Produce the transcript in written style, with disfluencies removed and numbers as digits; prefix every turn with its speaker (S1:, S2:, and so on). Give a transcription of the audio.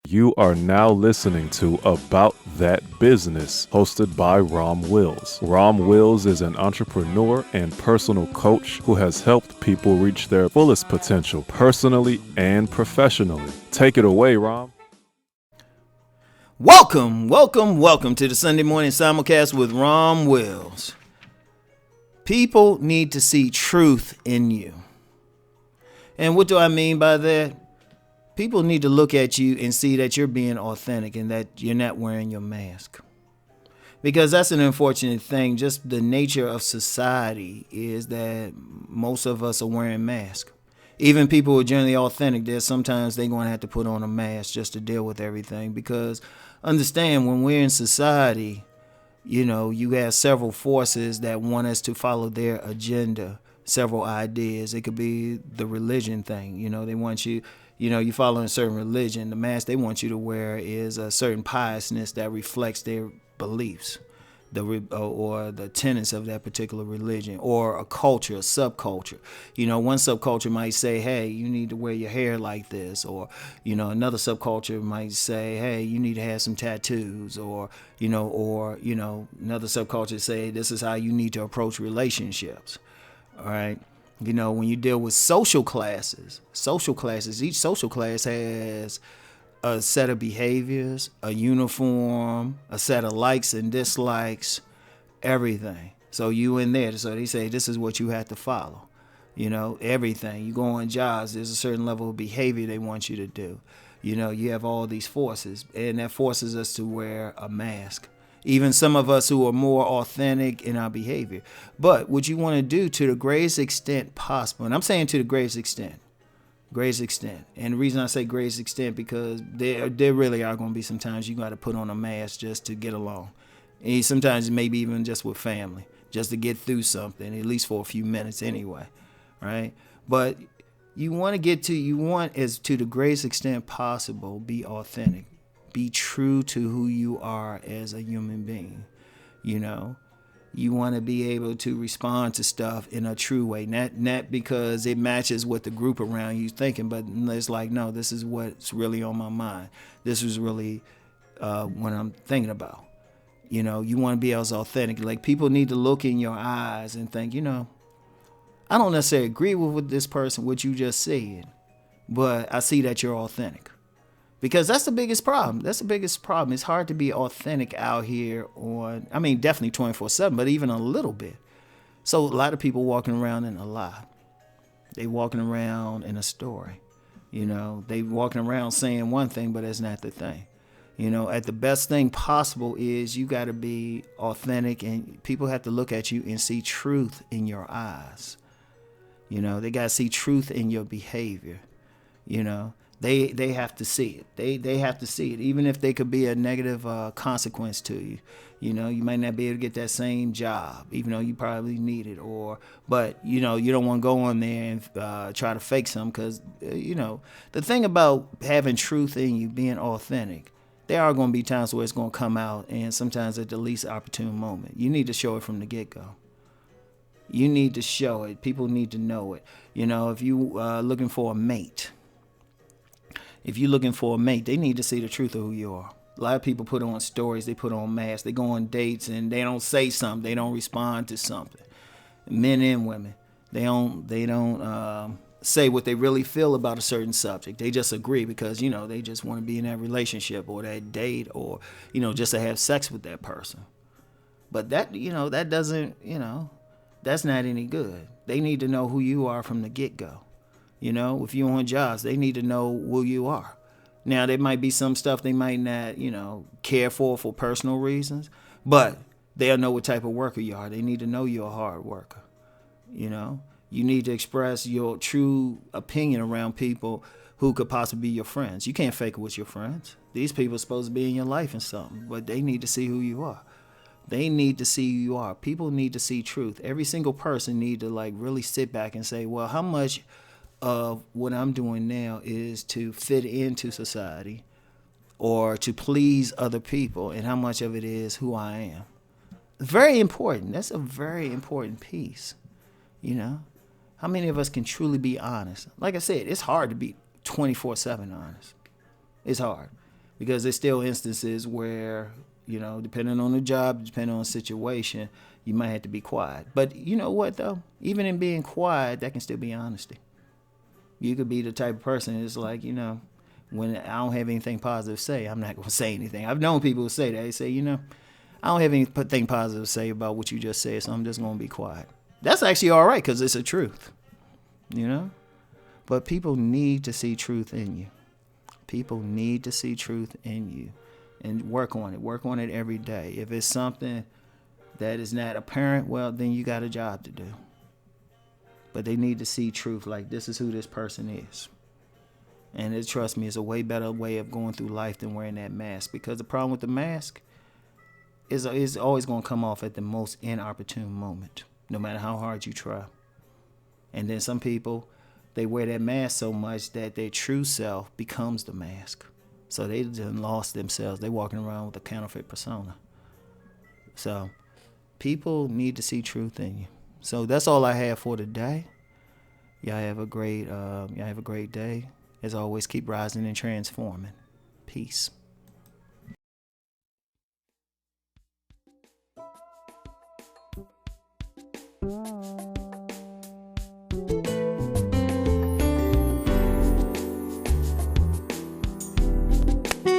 S1: You are now listening to About That Business, hosted by Rom Wills. Rom Wills is an entrepreneur and personal coach who has helped people reach their fullest potential personally and professionally. Take it away, Rom.
S2: Welcome to the Sunday morning simulcast with Rom Wills. People need to see truth in you. And what do I mean by that? People need to look at you and see that you're being authentic and that you're not wearing your mask. Because that's an unfortunate thing. Just the nature of society is that most of us are wearing masks. Even people who are generally authentic, sometimes they're going to have to put on a mask just to deal with everything. Because understand, when we're in society, you have several forces that want us to follow their agenda, several ideas. It could be the religion thing. They want you, you follow a certain religion. The mask they want you to wear is a certain piousness that reflects their beliefs, or the tenets of that particular religion, or a culture, a subculture. One subculture might say, hey, you need to wear your hair like this, or another subculture might say, hey, you need to have some tattoos, or another subculture say this is how you need to approach relationships. All right. When you deal with social classes, each social class has a set of behaviors, a uniform, a set of likes and dislikes, everything. So you in there. So they say this is what you have to follow. Everything. You go on jobs, there's a certain level of behavior they want you to do. You have all these forces, and that forces us to wear a mask. Even some of us who are more authentic in our behavior. But what you want to do to the greatest extent possible, and I'm saying to the greatest extent. And the reason I say greatest extent, because there really are going to be some times you got to put on a mask just to get along. And sometimes maybe even just with family, just to get through something, at least for a few minutes anyway, right? But you want as to the greatest extent possible, be authentic. Be true to who you are as a human being. You want to be able to respond to stuff in a true way, not because it matches what the group around you thinking, but it's like, no, this is what's really on my mind. This is really what I'm thinking about. You want to be as authentic. Like, people need to look in your eyes and think, I don't necessarily agree with this person, what you just said, but I see that you're authentic. Because that's the biggest problem. It's hard to be authentic out here definitely 24/7, but even a little bit. So a lot of people walking around in a lie. They walking around in a story. They walking around saying one thing, but that's not the thing. At the best thing possible is you got to be authentic, and people have to look at you and see truth in your eyes. They got to see truth in your behavior. They have to see it. They have to see it, even if they could be a negative consequence to you. You might not be able to get that same job, even though you probably need it. But you don't want to go on there and try to fake something, because the thing about having truth in you, being authentic, there are going to be times where it's going to come out, and sometimes at the least opportune moment. You need to show it from the get-go. You need to show it. People need to know it. If you looking for a mate. If you're looking for a mate, they need to see the truth of who you are. A lot of people put on stories, they put on masks, they go on dates, and they don't say something, they don't respond to something. Men and women, they don't say what they really feel about a certain subject. They just agree because they just want to be in that relationship or that date, or just to have sex with that person. But that that doesn't that's not any good. They need to know who you are from the get-go. If you're on jobs, they need to know who you are. Now, there might be some stuff they might not, care for personal reasons, but they'll know what type of worker you are. They need to know you're a hard worker. You need to express your true opinion around people who could possibly be your friends. You can't fake it with your friends. These people are supposed to be in your life and something, but they need to see who you are. They need to see who you are. People need to see truth. Every single person need to really sit back and say, well, how much of what I'm doing now is to fit into society or to please other people, and how much of it is who I am. Very important. That's a very important piece. How many of us can truly be honest? Like I said, it's hard to be 24/7 honest. It's hard. because there's still instances where, depending on the job, depending on the situation, you might have to be quiet. But you know what, though? Even in being quiet, that can still be honesty. You could be the type of person that's like, when I don't have anything positive to say, I'm not going to say anything. I've known people who say that. They say, I don't have anything positive to say about what you just said, so I'm just going to be quiet. That's actually all right because it's the truth, But people need to see truth in you. People need to see truth in you and work on it. Work on it every day. If it's something that is not apparent, well, then you got a job to do. But they need to see truth, like this is who this person is. And trust me, it's a way better way of going through life than wearing that mask. Because the problem with the mask is always going to come off at the most inopportune moment, no matter how hard you try. And then some people, they wear that mask so much that their true self becomes the mask. So they just lost themselves. They're walking around with a counterfeit persona. So people need to see truth in you. So that's all I have for today. Y'all have a great day. As always, keep rising and transforming. Peace.